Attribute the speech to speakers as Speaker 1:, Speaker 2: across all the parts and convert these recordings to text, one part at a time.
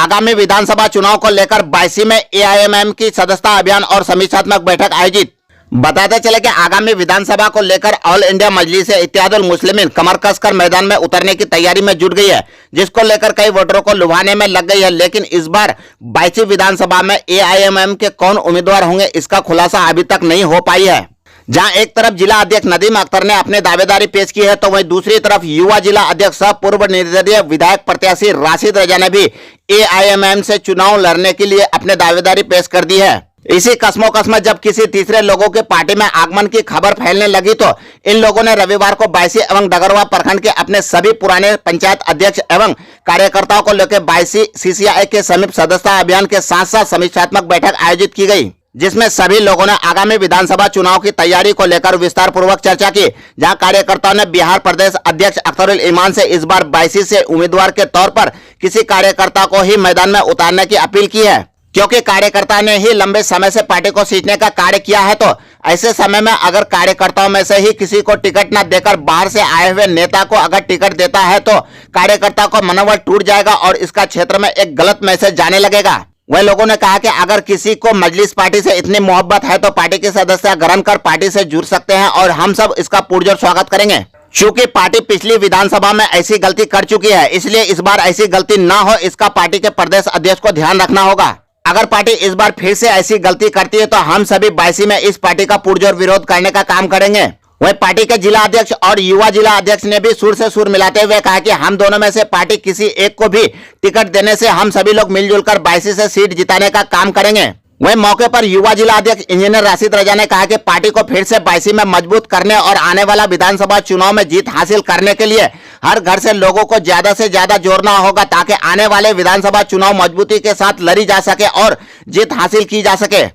Speaker 1: आगामी विधानसभा चुनाव को लेकर बायसी में एआईएमआईएम की सदस्यता अभियान और समीक्षात्मक बैठक आयोजित। बताते चले कि आगामी विधानसभा को लेकर ऑल इंडिया मजलिस इत्तेहादुल मुस्लिमीन कमर कसकर मैदान में उतरने की तैयारी में जुट गई है, जिसको लेकर कई वोटरों को लुभाने में लग गई है। लेकिन इस बार 22वीं विधानसभा में एआईएमआईएम के कौन उम्मीदवार होंगे, इसका खुलासा अभी तक नहीं हो पाई है। जहां एक तरफ जिला अध्यक्ष नदीम अख्तर ने अपनी दावेदारी पेश की है, तो वहीं दूसरी तरफ युवा जिला अध्यक्ष सह पूर्व निर्दलीय विधायक प्रत्याशी राशिद रजा ने भी एआईएमआईएम से चुनाव लड़ने के लिए अपनी दावेदारी पेश कर दी है। इसी कस्मोकस में जब किसी तीसरे लोगों के पार्टी में आगमन की खबर फैलने लगी, तो इन लोगों ने रविवार को बायसी एवं डगरवा प्रखंड के अपने सभी पुराने पंचायत अध्यक्ष एवं कार्यकर्ताओं को लेकर बायसी सीसीआई के समीप सदस्यता अभियान के साथ साथ समीक्षात्मक बैठक आयोजित की गई, जिसमें सभी लोगों ने आगामी विधानसभा चुनाव की तैयारी को लेकर विस्तार पूर्वक चर्चा की। जहां कार्यकर्ताओं ने बिहार प्रदेश अध्यक्ष अख्तरुल ईमान से इस बार बायसी से उम्मीदवार के तौर पर किसी कार्यकर्ता को ही मैदान में उतारने की अपील की है, क्योंकि कार्यकर्ता ने ही लंबे समय से पार्टी को सींचने का कार्य किया है। तो ऐसे समय में अगर कार्यकर्ताओं में से ही किसी को टिकट न देकर बाहर से आए हुए नेता को अगर टिकट देता है, तो कार्यकर्ता को मनोबल टूट जाएगा और इसका क्षेत्र में एक गलत मैसेज जाने लगेगा। वह लोगों ने कहा कि अगर किसी को मजलिस पार्टी से इतनी मोहब्बत है तो पार्टी के सदस्य ग्रहण कर पार्टी से जुड़ सकते हैं और हम सब इसका पुरजोर स्वागत करेंगे। चूंकि पार्टी पिछली विधानसभा में ऐसी गलती कर चुकी है, इसलिए इस बार ऐसी गलती ना हो, इसका पार्टी के प्रदेश अध्यक्ष को ध्यान रखना होगा। अगर पार्टी इस बार फिर से ऐसी गलती करती है तो हम सभी बायसी में इस पार्टी का पुरजोर विरोध करने का काम करेंगे। वही पार्टी के जिला अध्यक्ष और युवा जिला अध्यक्ष ने भी सुर से सुर मिलाते हुए कहा कि हम दोनों में से पार्टी किसी एक को भी टिकट देने से हम सभी लोग मिलजुल कर बायसी से सीट जिताने का काम करेंगे। वही मौके पर युवा जिला अध्यक्ष इंजीनियर राशिद रजा ने कहा कि पार्टी को फिर से बायसी में मजबूत करने और आने वाला विधानसभा चुनाव में जीत हासिल करने के लिए हर घर से लोगों को ज्यादा से ज्यादा जोड़ना होगा, ताकि आने वाले विधानसभा चुनाव मजबूती के साथ लड़ी जा सके और जीत हासिल की जा सके।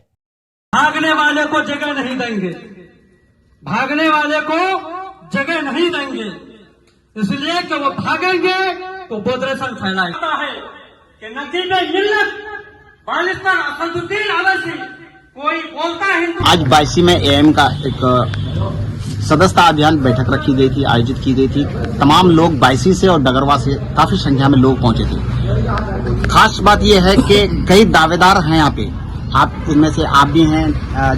Speaker 2: भागने वाले को जगह नहीं देंगे, भागने वाले को जगह नहीं देंगे, इसलिए कि वो भागेंगे तो बोदरेशन फैलाएगा है कि नतीजे मिल्लत पाकिस्तान असदुद्दीन अवैसी कोई बोलता है।
Speaker 1: आज बायसी में एएम का एक सदस्यता अभियान बैठक रखी गई थी, आयोजित की गई थी। तमाम लोग बायसी से और डगरवा से काफी संख्या में लोग पहुंचे थे। खास बात यह है कि कई दावेदार हैं यहाँ पे, आप इनमें से आप भी हैं,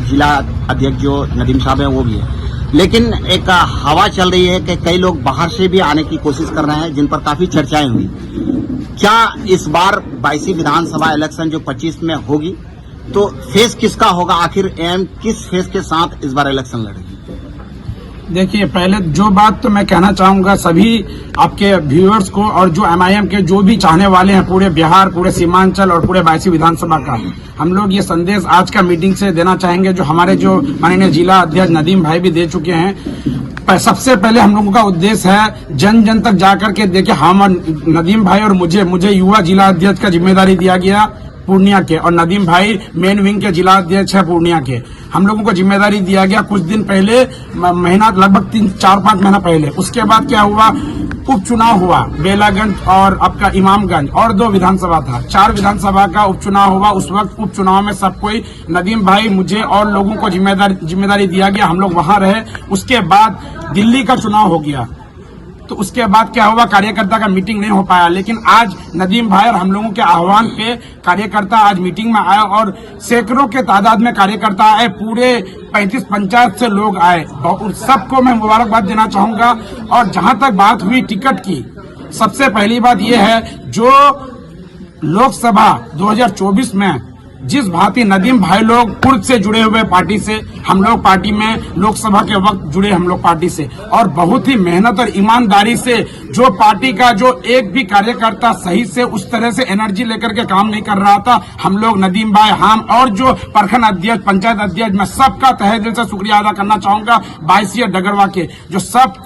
Speaker 1: जिला अध्यक्ष जो नदीम साहब हैं वो भी है। लेकिन एक हवा चल रही है कि कई लोग बाहर से भी आने की कोशिश कर रहे हैं, जिन पर काफी चर्चाएं हुई। क्या इस बार बायसी विधानसभा इलेक्शन जो 25 में होगी, तो फेस किसका होगा? आखिर एम किस फेस के साथ इस बार इलेक्शन लड़ेगी?
Speaker 3: देखिए, पहले जो बात तो मैं कहना चाहूंगा सभी आपके व्यूअर्स को और जो एमआईएम के जो भी चाहने वाले हैं पूरे बिहार, पूरे सीमांचल और पूरे बायसी विधानसभा का, हम लोग ये संदेश आज का मीटिंग से देना चाहेंगे, जो हमारे जो माननीय जिला अध्यक्ष नदीम भाई भी दे चुके हैं। सबसे पहले हम लोगों का उद्देश्य है जन जन तक जाकर के देखिए, हम नदीम भाई और मुझे युवा जिला अध्यक्ष का जिम्मेदारी दिया गया पूर्णिया के, और नदीम भाई मेन विंग के जिला अध्यक्ष है पूर्णिया के। हम लोगों को जिम्मेदारी दिया गया कुछ दिन पहले, महीना लगभग 3-4-5 महीना पहले। उसके बाद क्या हुआ, उपचुनाव हुआ बेलागंज और आपका इमामगंज, और 2 विधानसभा था, 4 विधानसभा का उपचुनाव हुआ। उस वक्त उपचुनाव में सब कोई नदीम भाई, मुझे और लोगों को जिम्मेदारी दिया गया, हम लोग वहां रहे। उसके बाद दिल्ली का चुनाव हो गया, तो उसके बाद क्या हुआ, कार्यकर्ता का मीटिंग नहीं हो पाया। लेकिन आज नदीम भाई और हम लोगों के आह्वान पे कार्यकर्ता आज मीटिंग में आए और सैकड़ों के तादाद में कार्यकर्ता आए, पूरे 35 पंचायत से लोग आए। और सबको मैं मुबारकबाद देना चाहूंगा। और जहां तक बात हुई टिकट की, सबसे पहली बात यह है, जो लोकसभा 2024 में जिस भांति नदीम भाई लोग पूर्व से जुड़े हुए पार्टी से, हम लोग पार्टी में लोकसभा के वक्त जुड़े, हम लोग पार्टी से, और बहुत ही मेहनत और ईमानदारी से जो पार्टी का जो एक भी कार्यकर्ता सही से उस तरह से एनर्जी लेकर के काम नहीं कर रहा था, हम लोग नदीम भाई, हम और जो प्रखंड अध्यक्ष, पंचायत अध्यक्ष, मैं सबका तहे दिल से शुक्रिया अदा करना चाहूंगा। बायसी और डगरवा के जो सब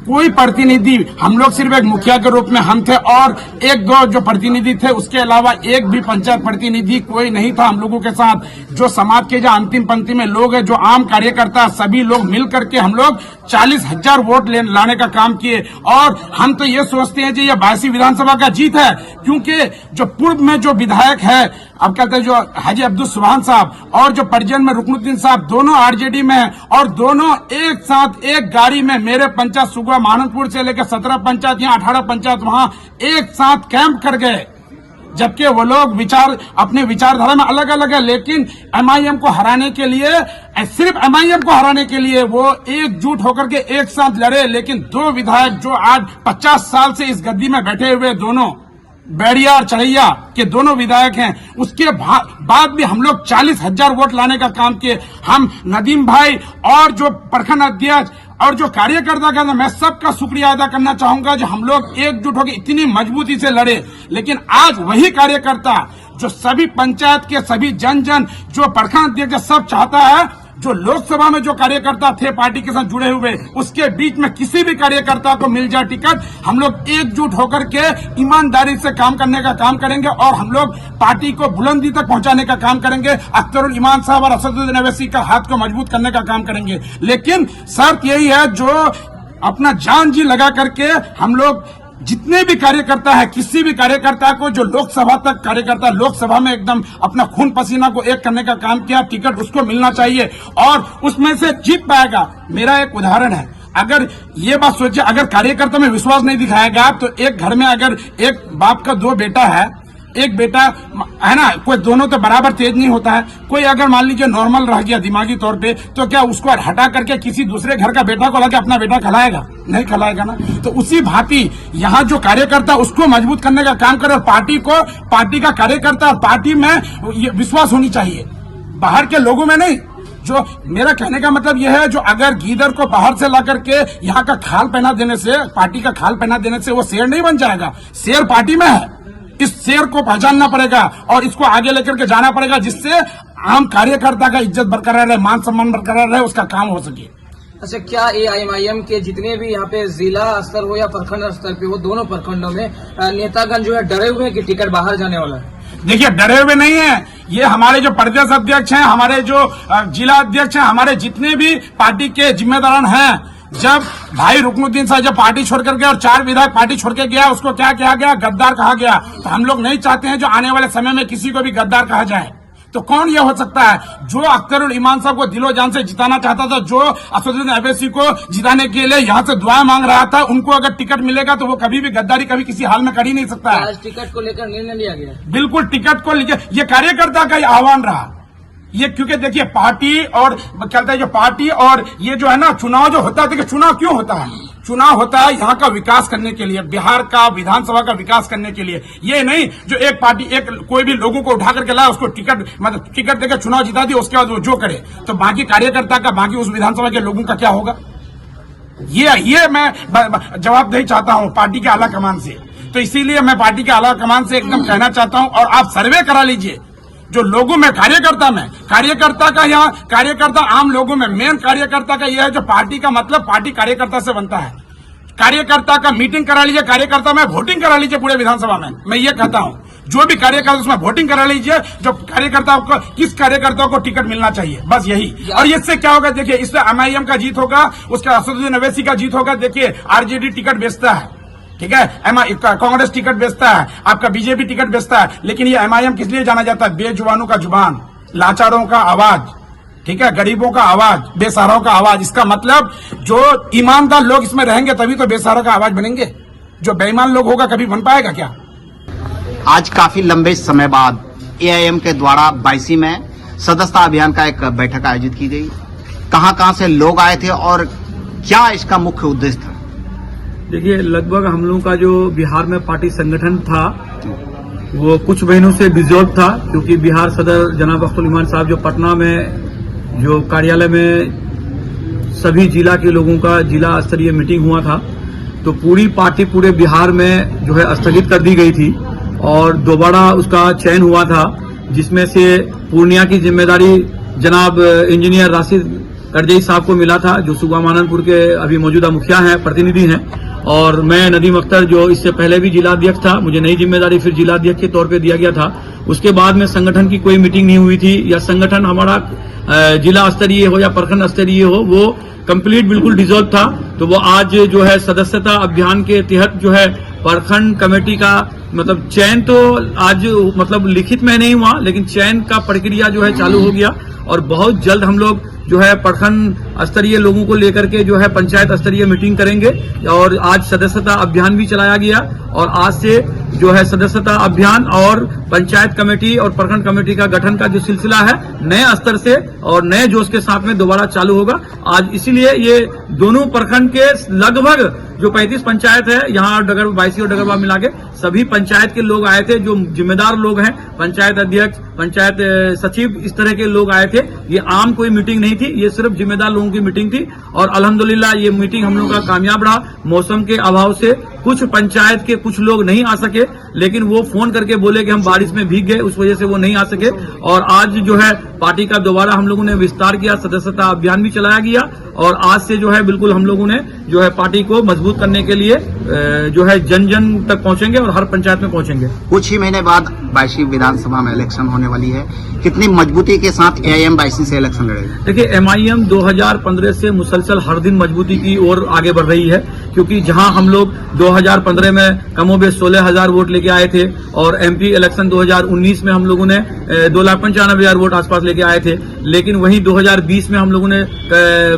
Speaker 3: कोई प्रतिनिधि, हम लोग सिर्फ एक मुखिया के रूप में हम थे और 1-2 जो प्रतिनिधि थे, उसके अलावा एक भी पंचायत प्रतिनिधि कोई नहीं था हम लोगों के साथ। जो समाज के जो अंतिम पंक्ति में लोग हैं, जो आम कार्यकर्ता, सभी लोग मिल करके हम लोग 40,000 वोट लाने का काम किए। और हम तो ये सोचते हैं कि ये बायसी विधानसभा का जीत है, क्योंकि जो पूर्व में जो विधायक है, अब कहते हैं जो हाजी अब्दुल सुभान साहब और जो परिजन में रुकनुद्दीन साहब, दोनों आरजेडी में हैं और दोनों एक साथ एक गाड़ी में मेरे पंचायत सुगवा महानंदपुर से लेकर 17 पंचायत, यहाँ 18 पंचायत, वहां एक साथ कैंप कर गए। जबकि वो लोग अपने विचारधारा में अलग अलग है, लेकिन एमआईएम को हराने के लिए, सिर्फ एमआईएम को हराने के लिए वो एकजुट होकर के एक साथ लड़े। लेकिन दो विधायक जो आज 50 साल से इस गद्दी में बैठे हुए, दोनों बैरिया और चढ़ैया के दोनों विधायक हैं, उसके बाद भी हम लोग 40,000 वोट लाने का काम किए। हम नदीम भाई और जो प्रखंड अध्यक्ष और जो कार्यकर्ता का, मैं सबका शुक्रिया अदा करना चाहूंगा जो हम लोग एकजुट होकर इतनी मजबूती से लड़े। लेकिन आज वही कार्यकर्ता जो सभी पंचायत के सभी जन जो प्रखंड अध्यक्ष सब चाहता है, जो लोकसभा में जो कार्यकर्ता थे पार्टी के साथ जुड़े हुए, उसके बीच में किसी भी कार्यकर्ता को मिल जाए टिकट, हम लोग एकजुट होकर के ईमानदारी से काम करने का काम करेंगे और हम लोग पार्टी को बुलंदी तक पहुंचाने का काम करेंगे। अख्तरुल ईमान साहब और असदुद्दीन अवैसी का हाथ को मजबूत करने का काम करेंगे। लेकिन शर्त यही है, जो अपना जान जी लगा करके हम लोग जितने भी कार्यकर्ता है, किसी भी कार्यकर्ता को जो लोकसभा तक कार्यकर्ता लोकसभा में एकदम अपना खून पसीना को एक करने का काम किया, टिकट उसको मिलना चाहिए और उसमें से जीत पाएगा। मेरा एक उदाहरण है, अगर ये बात सोचिए, अगर कार्यकर्ता में विश्वास नहीं दिखाएगा तो एक घर में अगर एक बाप का दो बेटा है, एक बेटा है ना, कोई दोनों तो बराबर तेज नहीं होता है। कोई अगर मान लीजिए नॉर्मल रह गया दिमागी तौर पे, तो क्या उसको हटा करके किसी दूसरे घर का बेटा को लाके अपना बेटा खिलाएगा? नहीं खिलाएगा ना। तो उसी भांति यहाँ जो कार्यकर्ता उसको मजबूत करने का काम करे और पार्टी का कार्यकर्ता और पार्टी में ये विश्वास होनी चाहिए, बाहर के लोगों में नहीं। जो मेरा कहने का मतलब यह है, जो अगर गीदड़ को बाहर से ला करके यहाँ का खाल पहना देने से, पार्टी का खाल पहना देने से वो शेर नहीं बन जाएगा। शेर पार्टी में है, इस शेर को पहचानना पड़ेगा और इसको आगे लेकर के जाना पड़ेगा, जिससे आम कार्यकर्ता का इज्जत बरकरार रहे, मान सम्मान बरकरार रहे, उसका काम हो सके।
Speaker 4: अच्छा, क्या एआईएमआईएम के जितने भी यहाँ पे जिला स्तर हो या प्रखंड स्तर पे हो, दोनों प्रखंडों में नेतागण जो है डरे हुए हैं कि टिकट बाहर जाने वाला है?
Speaker 3: देखिए, डरे हुए नहीं है। ये हमारे जो प्रदेश अध्यक्ष हैं, हमारे जो जिला अध्यक्ष हैं, हमारे जितने भी पार्टी के जिम्मेदार हैं, जब भाई रुकनुद्दीन साहब जब पार्टी छोड़कर गया और 4 विधायक पार्टी छोड़ के गया, उसको क्या कहा गया? गद्दार कहा गया। तो हम लोग नहीं चाहते हैं जो आने वाले समय में किसी को भी गद्दार कहा जाए। तो कौन ये हो सकता है जो अख्तरुल ईमान साहब को दिलो जान से जिताना चाहता था, जो असदुद्दीन अवैसी को जिताने के लिए यहाँ से दुआ मांग रहा था, उनको अगर टिकट मिलेगा तो वो कभी भी गद्दारी कभी किसी हाल में कर ही नहीं सकता है।
Speaker 4: आज टिकट को लेकर निर्णय लिया गया?
Speaker 3: बिल्कुल, टिकट को लेकर ये कार्यकर्ता का ही आह्वान रहा ये, क्योंकि देखिए पार्टी और कहता है जो पार्टी और ये जो है ना, चुनाव जो होता है, देखिए चुनाव क्यों होता है? चुनाव होता है यहाँ का विकास करने के लिए, बिहार का विधानसभा का विकास करने के लिए। ये नहीं जो एक पार्टी कोई भी लोगों को उठा करके लाए, उसको टिकट देकर चुनाव जिता दिया, उसके बाद वो जो करे, तो बाकी कार्यकर्ता का, बाकी उस विधानसभा के लोगों का क्या होगा? ये मैं जवाबदेही चाहता हूँ पार्टी के आला कमान से। तो इसीलिए मैं पार्टी के आला कमान से एकदम कहना चाहता हूँ, और आप सर्वे करा लीजिए जो लोगों में, कार्यकर्ता का, यहाँ कार्यकर्ता आम लोगों में, मेन कार्यकर्ता का यह है जो पार्टी का मतलब पार्टी कार्यकर्ता से बनता है। कार्यकर्ता का मीटिंग करा लीजिए, कार्यकर्ता में वोटिंग करा लीजिए पूरे विधानसभा में। मैं ये कहता हूँ जो भी कार्यकर्ता उसमें वोटिंग करा लीजिए, जो कार्यकर्ता को, किस कार्यकर्ता को टिकट मिलना चाहिए, बस यही। और इससे क्या होगा? देखिए, इससे एमआईएम का जीत होगा, उसका असदुद्दीन अवैसी का जीत होगा। देखिए, आरजेडी टिकट बेचता है, ठीक है, कांग्रेस टिकट बेचता है, आपका बीजेपी टिकट बेचता है, लेकिन ये एमआईएम किस लिए जाना जाता है? बेजुबानों का जुबान, लाचारों का आवाज, ठीक है, गरीबों का आवाज, बेसहारों का आवाज। इसका मतलब जो ईमानदार लोग इसमें रहेंगे तभी तो बेसहारों का आवाज बनेंगे। जो बेईमान लोग होगा कभी बन पाएगा क्या?
Speaker 1: आज काफी लंबे समय बाद एआईएम के द्वारा 22 में सदस्यता अभियान का एक बैठक आयोजित की गई। कहां से लोग आए थे और क्या इसका मुख्य उद्देश्य था?
Speaker 5: देखिए, लगभग हम लोगों का जो बिहार में पार्टी संगठन था वो कुछ महीनों से डिसॉल्व था, क्योंकि बिहार सदर जनाब अख्तरुल ईमान साहब जो पटना में जो कार्यालय में सभी जिला के लोगों का जिला स्तरीय मीटिंग हुआ था, तो पूरी पार्टी पूरे बिहार में जो है स्थगित कर दी गई थी और दोबारा उसका चयन हुआ था, जिसमें से पूर्णिया की जिम्मेदारी जनाब इंजीनियर राशिद करजई साहब को मिला था, जो सुबह माननपुर के अभी मौजूदा मुखिया हैं, प्रतिनिधि हैं, और मैं नदीम अख्तर जो इससे पहले भी जिला अध्यक्ष था, मुझे नई जिम्मेदारी फिर जिला अध्यक्ष के तौर पे दिया गया था। उसके बाद में संगठन की कोई मीटिंग नहीं हुई थी, या संगठन हमारा जिला स्तरीय हो या प्रखंड स्तरीय हो, वो कंप्लीट बिल्कुल डिसॉल्व था। तो वो आज जो है सदस्यता अभियान के तहत जो है प्रखंड कमेटी का मतलब चयन तो आज मतलब लिखित में नहीं हुआ, लेकिन चयन का प्रक्रिया जो है चालू हो गया और बहुत जल्द हम लोग जो है प्रखंड स्तरीय लोगों को लेकर के जो है पंचायत स्तरीय मीटिंग करेंगे और आज सदस्यता अभियान भी चलाया गया और आज से जो है सदस्यता अभियान और पंचायत कमेटी और प्रखंड कमेटी का गठन का जो सिलसिला है नए स्तर से और नए जोश के साथ में दोबारा चालू होगा आज। इसीलिए ये दोनों प्रखंड के लगभग जो 35 पंचायत है यहाँ डगर बायसी और डगरवा मिला के सभी पंचायत के लोग आए थे, जो जिम्मेदार लोग हैं, पंचायत अध्यक्ष, पंचायत सचिव, इस तरह के लोग आए थे। ये आम कोई मीटिंग नहीं थी, ये सिर्फ जिम्मेदार लोगों की मीटिंग थी और अल्हम्दुलिल्लाह ये मीटिंग हम लोग का कामयाब रहा। मौसम के अभाव से कुछ पंचायत के कुछ लोग नहीं आ सके, लेकिन वो फोन करके बोले कि हम बारिश में भीग गए, उस वजह से वो नहीं आ सके। और आज जो है पार्टी का दोबारा हम लोगों ने विस्तार किया, सदस्यता अभियान भी चलाया गया और आज से जो है बिल्कुल हम लोगों ने जो है पार्टी को मजबूत करने के लिए जो है जन जन तक पहुंचेंगे और हर पंचायत में पहुंचेंगे।
Speaker 1: कुछ ही महीने बाद बायसी विधानसभा में इलेक्शन होने वाली है, कितनी मजबूती के साथ एआईएम बायसी से इलेक्शन लड़ेगा?
Speaker 5: देखिए, एमआईएम 2015 से मुसलसल हर दिन मजबूती की ओर आगे बढ़ रही है, क्योंकि जहां हम लोग 2015 में कमोबेश 16,000 वोट लेके आए थे और एमपी इलेक्शन 2019 में हम लोगों ने 2,95,000 वोट आसपास लेके आए थे, लेकिन वहीं 2020 में हम लोगों ने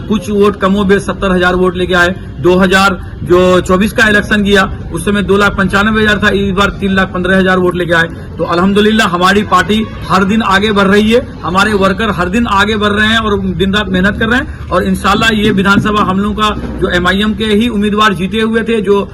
Speaker 5: कुछ वोट कमोबेश 70,000 वोट लेके आए। 2024 का इलेक्शन किया उस समय 2,95,000 था, इस बार 3,15,000 वोट लेके आए। तो अल्हम्दुलिल्लाह हमारी पार्टी हर दिन आगे बढ़ रही है, हमारे वर्कर हर दिन आगे बढ़ रहे हैं और दिन रात मेहनत कर रहे हैं और इंशाल्लाह ये विधानसभा हम लोगों का जो एमआईएम के ही उम्मीदवार जीते हुए थे, जो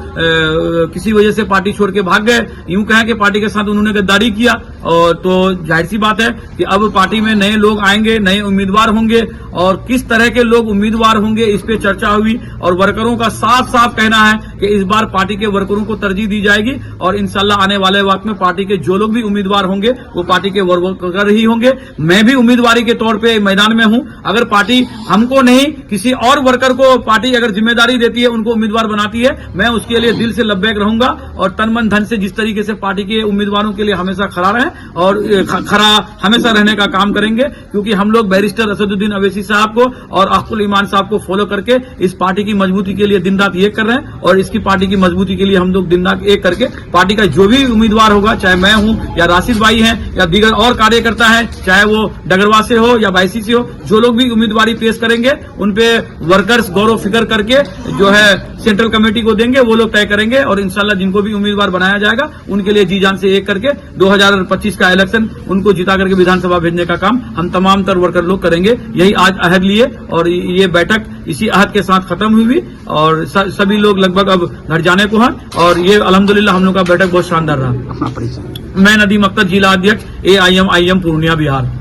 Speaker 5: किसी वजह से पार्टी छोड़ के भाग गए, यूं कहें कि पार्टी के साथ उन्होंने गद्दारी किया, और तो जाहिर सी बात है कि अब पार्टी में नए लोग आएंगे, नए उम्मीदवार होंगे और किस तरह के लोग उम्मीदवार होंगे इस पे चर्चा हुई और वर्करों का साफ साफ कहना है कि इस बार पार्टी के वर्करों को तरजीह दी जाएगी और इंशाल्लाह आने वाले वक्त में पार्टी के जो लोग भी उम्मीदवार होंगे वो पार्टी के वर्कर ही होंगे। मैं भी उम्मीदवारी के तौर पे मैदान में हूं। अगर पार्टी हमको नहीं किसी और वर्कर को पार्टी अगर जिम्मेदारी देती है, उनको उम्मीदवार बनाती है, मैं उसके लिए दिल से लब्बैक रहूंगा और तन मन धन से जिस तरीके से पार्टी के उम्मीदवारों के लिए हमेशा खड़ा रहे और खड़ा हमेशा रहने का काम करेंगे, क्योंकि हम लोग बैरिस्टर असदुद्दीन अवैसी साहब को और अख्तुल ईमान साहब को फॉलो करके इस पार्टी की मजबूती के लिए दिन रात एक कर रहे हैं और इसकी पार्टी की मजबूती के लिए हम लोग दिन रात एक करके पार्टी का जो भी उम्मीदवार होगा, चाहे मैं हूं या राशिद भाई हैं या दीगर और कार्यकर्ता हैं, चाहे वो डगरवा से हो या बायसी से हो, जो लोग भी उम्मीदवारी पेश करेंगे उन पे वर्कर्स गौरव फिक्र करके जो है सेंट्रल कमेटी को देंगे, वो लोग तय करेंगे और इंशाल्लाह जिनको भी उम्मीदवार बनाया जाएगा उनके लिए जी जान से एक करके 2025 का इलेक्शन उनको जिता करके विधानसभा भेजने का काम हम तमाम तर वर्कर लोग करेंगे। यही आज अहद लिए और ये बैठक इसी अहद के साथ खत्म हुई और सभी लोग लगभग अब घर जाने को हैं और ये अल्हम्दुलिल्लाह हम लोग का बैठक बहुत शानदार रहा।
Speaker 1: अपना परिचय।
Speaker 5: मैं नदीम अख्तर, जिला अध्यक्ष AIM पूर्णिया बिहार।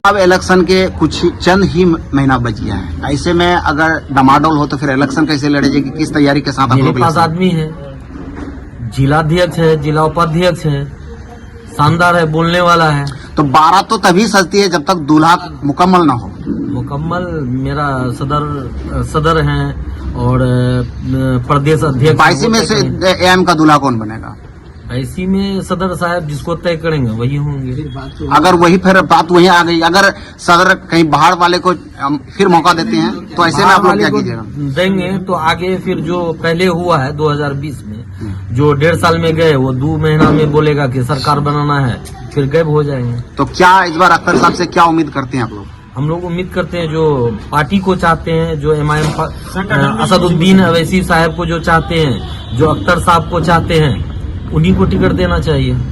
Speaker 1: अब इलेक्शन के कुछ चंद ही महीना बच गया है, ऐसे में अगर डमाडोल हो तो फिर इलेक्शन कैसे लड़े जाएगी? किस तैयारी के साथ?
Speaker 6: मेरे पास आदमी है, जिलाध्यक्ष है, जिला उपाध्यक्ष है, शानदार है, बोलने वाला है।
Speaker 1: तो 12 तो तभी सजती है जब तक दूल्हा मुकम्मल ना हो।
Speaker 6: मुकम्मल मेरा सदर हैं और प्रदेश अध्यक्ष।
Speaker 1: बायसी में से एआईएम का दूल्हा कौन बनेगा?
Speaker 6: ऐसी में सदर साहब जिसको तय करेंगे वही होंगे।
Speaker 1: अगर वही फिर बात वही आ गई, अगर सदर कहीं बाहर वाले को फिर मौका देते हैं तो ऐसे में आप लोग क्या कीजिएगा?
Speaker 6: देंगे तो आगे फिर जो पहले हुआ है 2020 में जो 1.5 साल में गए वो 2 महीना में बोलेगा कि सरकार बनाना है, फिर गायब हो जाएंगे।
Speaker 1: तो क्या इस बार अख्तर साहब से क्या उम्मीद करते हैं आप लोग?
Speaker 6: हम लोग उम्मीद करते हैं जो पार्टी को चाहते हैं, जो एमआईएम असदुद्दीन अवैसी साहब को जो चाहते हैं, जो अख्तर साहब को चाहते हैं, उन्हीं को टिकट देना चाहिए।